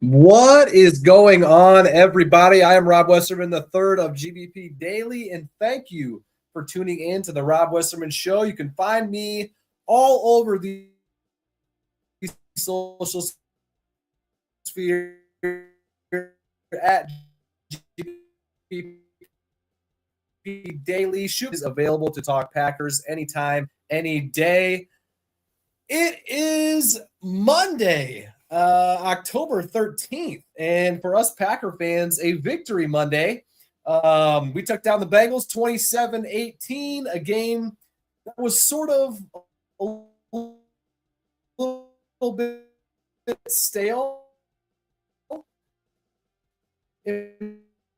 What is going on, everybody? I am Rob Westerman, the third of GBP Daily, and thank you for tuning in to the Rob Westerman Show. You can find me all over the social sphere at GBP Daily. Shoot is available to talk Packers anytime, any day. It is Monday, October 13th, and for us Packer fans, a victory Monday. We took down the Bengals 27-18, a game that was sort of a little bit stale in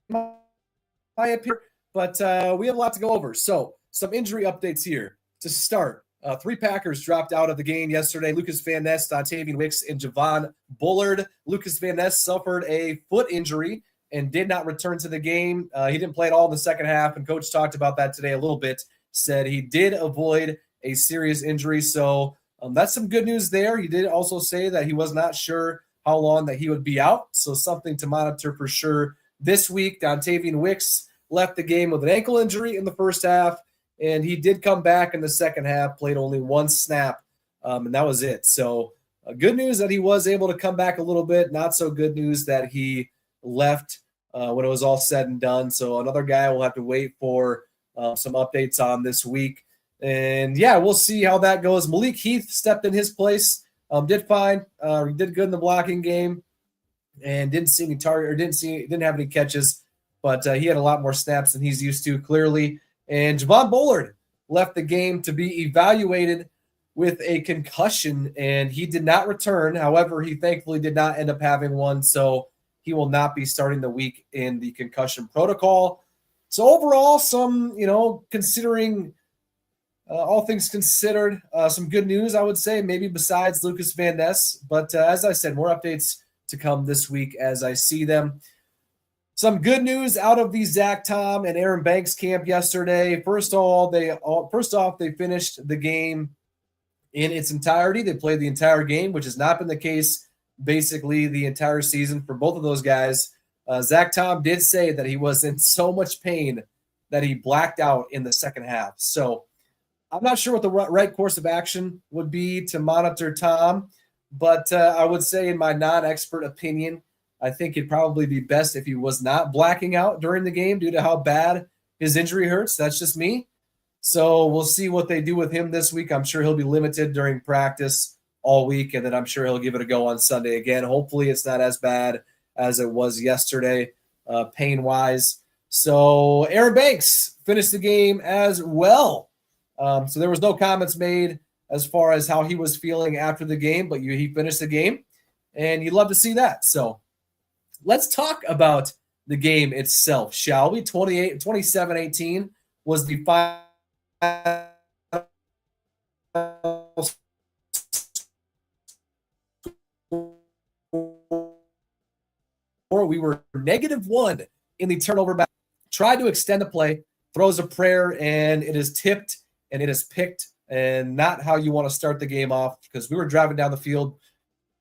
my opinion, but we have a lot to go over. So some injury updates here to start. 3 Packers dropped out of the game yesterday. Lucas Van Ness, Dontavian Wicks, and Javon Bullard. Lucas Van Ness suffered a foot injury and did not return to the game. He didn't play at all in the second half, and Coach talked about that today a little bit, said he did avoid a serious injury. So that's some good news there. He did also say that he was not sure how long that he would be out, so something to monitor for sure this week. Dontavian Wicks left the game with an ankle injury in the first half, and he did come back in the second half, played only 1 snap, and that was it. So good news that he was able to come back a little bit. Not so good news that he left when it was all said and done. So another guy we'll have to wait for some updates on this week. And, yeah, we'll see how that goes. Malik Heath stepped in his place, did fine. He did good in the blocking game and didn't see any target or didn't have any catches, but he had a lot more snaps than he's used to, clearly. And Javon Bullard left the game to be evaluated with a concussion, and he did not return. However, he thankfully did not end up having one, so he will not be starting the week in the concussion protocol. So overall, considering all things considered, some good news, I would say, maybe besides Lucas Van Ness. But as I said, more updates to come this week as I see them. Some good news out of the Zach Tom and Aaron Banks camp yesterday. First off, they finished the game in its entirety. They played the entire game, which has not been the case basically the entire season for both of those guys. Zach Tom did say that he was in so much pain that he blacked out in the second half. So I'm not sure what the right course of action would be to monitor Tom, but I would say in my non-expert opinion, I think it'd probably be best if he was not blacking out during the game due to how bad his injury hurts. That's just me. So we'll see what they do with him this week. I'm sure he'll be limited during practice all week, and then I'm sure he'll give it a go on Sunday again. Hopefully it's not as bad as it was yesterday, pain-wise. So Aaron Banks finished the game as well. So there was no comments made as far as how he was feeling after the game, but he finished the game, and you'd love to see that. So let's talk about the game itself, shall we? 27-18 was the final. We were -1 in the turnover battle. Tried to extend the play, throws a prayer, and it is tipped, and it is picked, and not how you want to start the game off, because we were driving down the field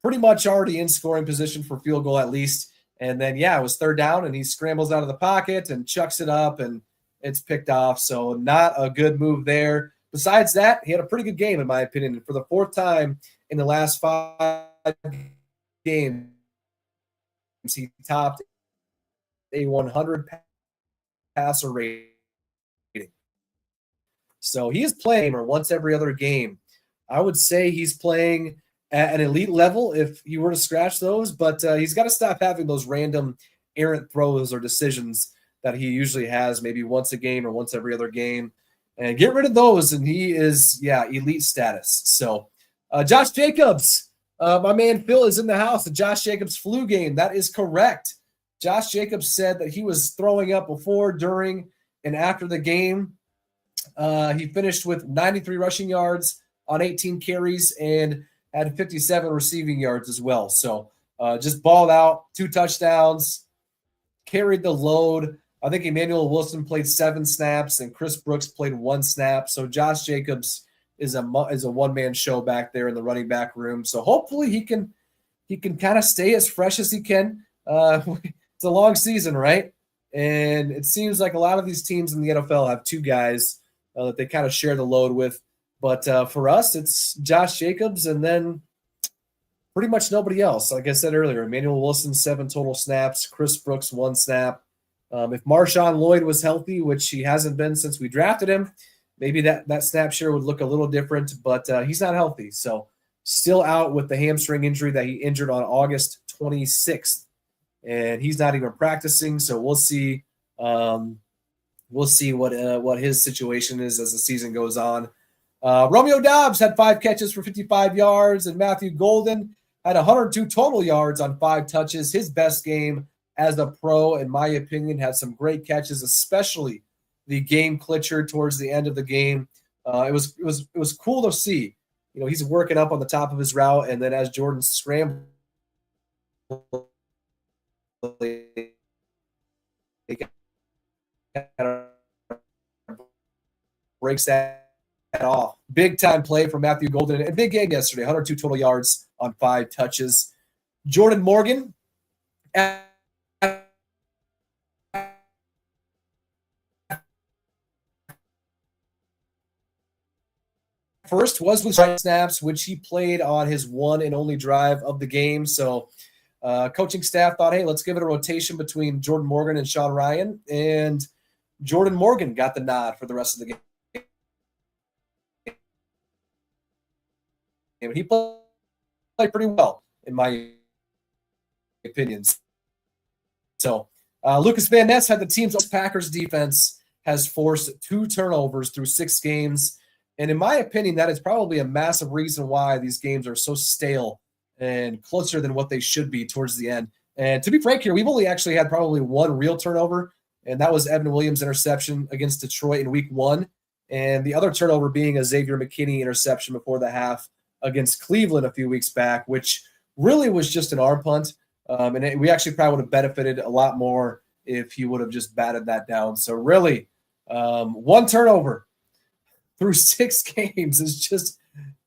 pretty much already in scoring position for field goal at least. And then, it was third down, and he scrambles out of the pocket and chucks it up, and it's picked off. So not a good move there. Besides that, he had a pretty good game, in my opinion. For the 4th time in the last 5 games, he topped a 100 passer rating. So he is playing once every other game. I would say he's playing at an elite level if you were to scratch those, but he's got to stop having those random errant throws or decisions that he usually has maybe once a game or once every other game, and get rid of those, and he is, elite status. So Josh Jacobs, my man Phil is in the house. The Josh Jacobs flu game. That is correct. Josh Jacobs said that he was throwing up before, during, and after the game. He finished with 93 rushing yards on 18 carries and had 57 receiving yards as well. So just balled out, 2 touchdowns, carried the load. I think Emmanuel Wilson played 7 snaps and Chris Brooks played 1 snap. So Josh Jacobs is a one-man show back there in the running back room. So hopefully he can he can kind of stay as fresh as he can. It's a long season, right? And it seems like a lot of these teams in the NFL have two guys that they kind of share the load with. But for us, it's Josh Jacobs and then pretty much nobody else. Like I said earlier, Emmanuel Wilson, 7 total snaps. Chris Brooks, 1 snap. If Marshawn Lloyd was healthy, which he hasn't been since we drafted him, maybe that snap share would look a little different. But he's not healthy. So still out with the hamstring injury that he injured on August 26th. And he's not even practicing. So we'll see. We'll see what his situation is as the season goes on. Romeo Doubs had 5 catches for 55 yards, and Matthew Golden had 102 total yards on 5 touches. His best game as a pro, in my opinion, had some great catches, especially the game clincher towards the end of the game. It was cool to see. You know, he's working up on the top of his route, and then as Jordan scrambled, breaks that off. Big time play from Matthew Golden. A big game yesterday, 102 total yards on 5 touches. Jordan Morgan first was with snaps, which he played on his one and only drive of the game. So coaching staff thought, hey, let's give it a rotation between Jordan Morgan and Sean Ryan. And Jordan Morgan got the nod for the rest of the game. He played pretty well, in my opinion. So Lucas Van Ness had the team's Packers defense has forced 2 turnovers through 6 games. And in my opinion, that is probably a massive reason why these games are so stale and closer than what they should be towards the end. And to be frank here, we've only actually had probably 1 real turnover, and that was Evan Williams' interception against Detroit in week 1. And the other turnover being a Xavier McKinney interception before the half against Cleveland a few weeks back, which really was just an arm punt. We actually probably would have benefited a lot more if he would have just batted that down. So really, 1 turnover through 6 games is just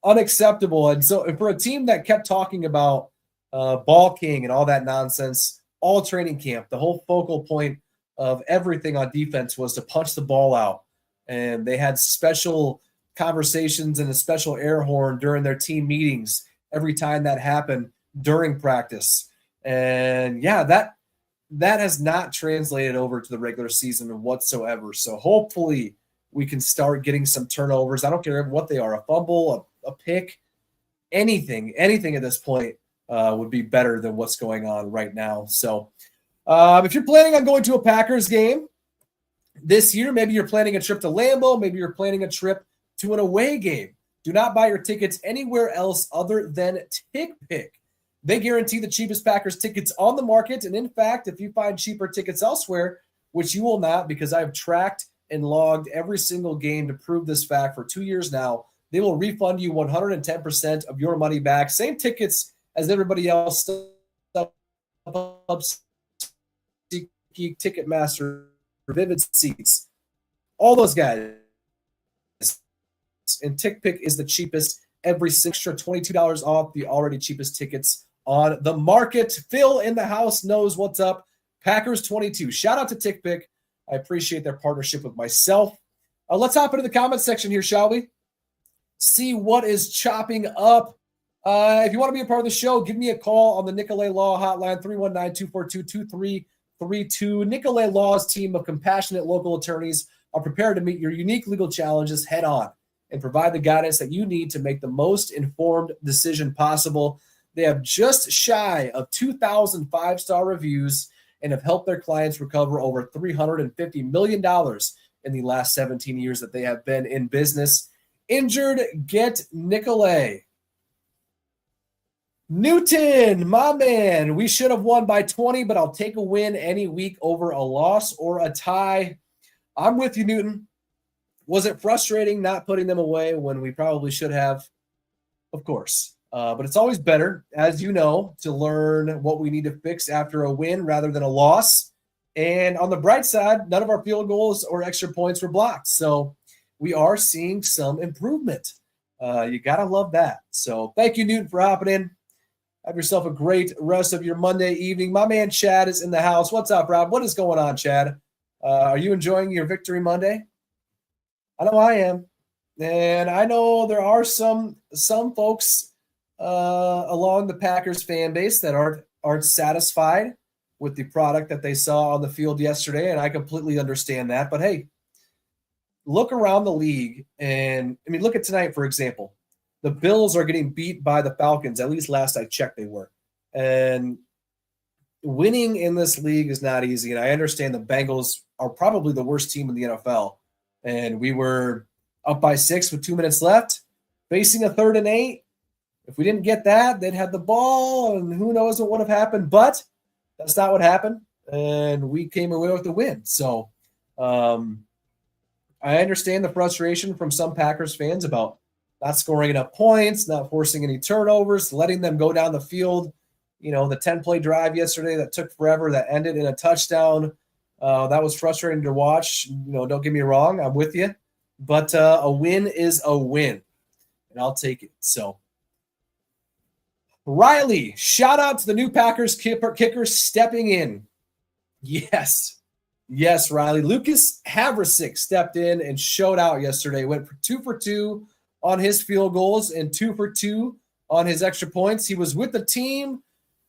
unacceptable. And so for a team that kept talking about ball king and all that nonsense, all training camp, the whole focal point of everything on defense was to punch the ball out. And they had special conversations and a special air horn during their team meetings every time that happened during practice. And yeah, that has not translated over to the regular season whatsoever. So hopefully we can start getting some turnovers. I don't care what they are, a fumble, a pick, anything at this point would be better than what's going on right now. So if you're planning on going to a Packers game this year, maybe you're planning a trip to Lambeau, maybe you're planning a trip to an away game. Do not buy your tickets anywhere else other than TickPick. They guarantee the cheapest Packers tickets on the market. And in fact, if you find cheaper tickets elsewhere, which you will not, because I've tracked and logged every single game to prove this fact for 2 years now, they will refund you 110% of your money back. Same tickets as everybody else. Ticketmaster, Vivid Seats, all those guys. And TickPick is the cheapest. Every extra $22 off the already cheapest tickets on the market. Phil in the house knows what's up. Packers 22. Shout out to TickPick. I appreciate their partnership with myself. Let's hop into the comment section here, shall we? See what is chopping up. If you want to be a part of the show, give me a call on the Nicolet Law hotline, 319-242-2332. Nicolet Law's team of compassionate local attorneys are prepared to meet your unique legal challenges head on and provide the guidance that you need to make the most informed decision possible. They have just shy of 2,000 5-star reviews and have helped their clients recover over $350 million in the last 17 years that they have been in business. Injured, get Nicolet. Newton, my man, we should have won by 20, but I'll take a win any week over a loss or a tie. I'm with you, Newton. Was it frustrating not putting them away when we probably should have? Of course. But it's always better, as you know, to learn what we need to fix after a win rather than a loss. And on the bright side, none of our field goals or extra points were blocked. So we are seeing some improvement. You got to love that. So thank you, Newton, for hopping in. Have yourself a great rest of your Monday evening. My man Chad is in the house. What's up, Rob? What is going on, Chad? Are you enjoying your Victory Monday? I know I am. And I know there are some folks along the Packers fan base that aren't satisfied with the product that they saw on the field yesterday, and I completely understand that. But hey, look around the league, and I mean, look at tonight, for example. The Bills are getting beat by the Falcons. At least last I checked, they were. And winning in this league is not easy. And I understand the Bengals are probably the worst team in the NFL. And we were up by 6 with 2 minutes left, facing a 3rd and 8. If we didn't get that, they'd had the ball, and who knows what would have happened. But that's not what happened, and we came away with the win. So I understand the frustration from some Packers fans about not scoring enough points, not forcing any turnovers, letting them go down the field. You know, the 10-play drive yesterday that took forever, that ended in a touchdown. That was frustrating to watch. You know, don't get me wrong, I'm with you. But a win is a win, and I'll take it. So, Riley, shout out to the new Packers kicker stepping in. Yes, Riley. Lucas Havrasik stepped in and showed out yesterday. Went for 2 for 2 on his field goals and 2 for 2 on his extra points. He was with the team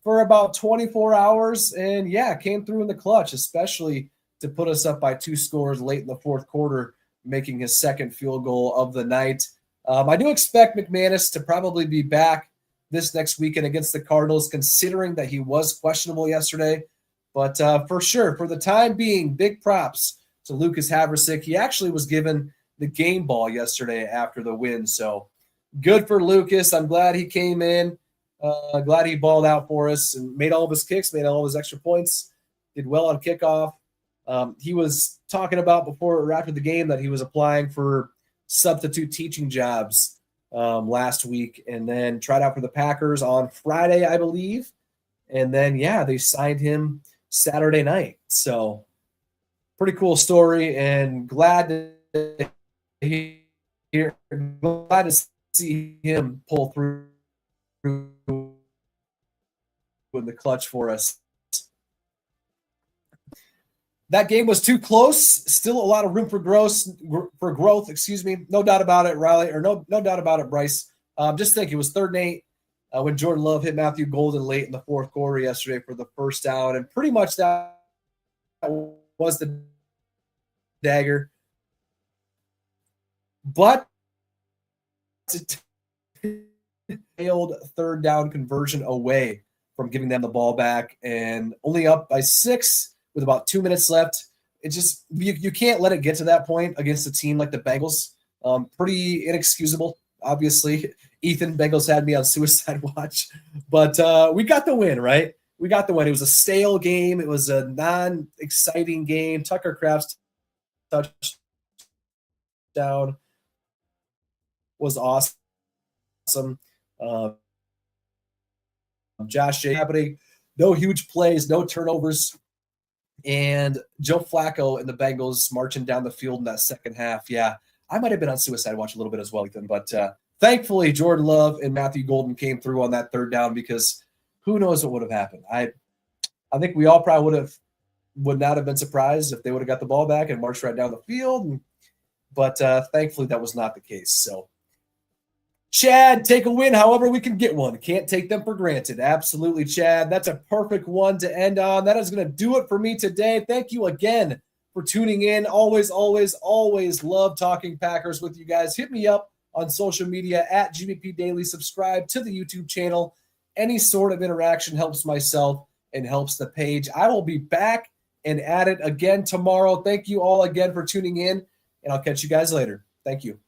for about 24 hours and, came through in the clutch, especially to put us up by 2 scores late in the fourth quarter, making his second field goal of the night. I do expect McManus to probably be back this next weekend against the Cardinals, considering that he was questionable yesterday. But for sure, for the time being, big props to Lucas Havrasik. He actually was given the game ball yesterday after the win. So good for Lucas. I'm glad he came in. Glad he balled out for us and made all of his kicks, made all of his extra points, did well on kickoff. He was talking about before or after the game that he was applying for substitute teaching jobs last week, and then tried out for the Packers on Friday, I believe. And then, they signed him Saturday night. So pretty cool story, and glad to see him pull through in the clutch for us. That game was too close. Still a lot of room for growth. No doubt about it, Riley, or no doubt about it, Bryce. Just think, it was 3rd and 8 when Jordan Love hit Matthew Golden late in the fourth quarter yesterday for the first down, and pretty much that was the dagger. But failed 3rd down conversion away from giving them the ball back, and only up by 6 with about 2 minutes left. It just, you can't let it get to that point against a team like the Bengals. Pretty inexcusable, obviously. Ethan, Bengals had me on suicide watch, but we got the win, right? We got the win. It was a stale game. It was a non-exciting game. Tucker Kraft's touchdown was awesome. Josh Jacobs, no huge plays, no turnovers. And Joe Flacco and the Bengals marching down the field in that second half. Yeah, I might have been on suicide watch a little bit as well, Ethan. But thankfully, Jordan Love and Matthew Golden came through on that 3rd down, because who knows what would have happened. I think we all probably would not have been surprised if they would have got the ball back and marched right down the field. But thankfully, that was not the case. So, Chad, take a win however we can get one. Can't take them for granted. Absolutely, Chad. That's a perfect one to end on. That is going to do it for me today. Thank you again for tuning in. Always love talking Packers with you guys. Hit me up on social media at GBP Daily. Subscribe to the YouTube channel. Any sort of interaction helps myself and helps the page. I will be back and at it again tomorrow. Thank you all again for tuning in, and I'll catch you guys later. Thank you.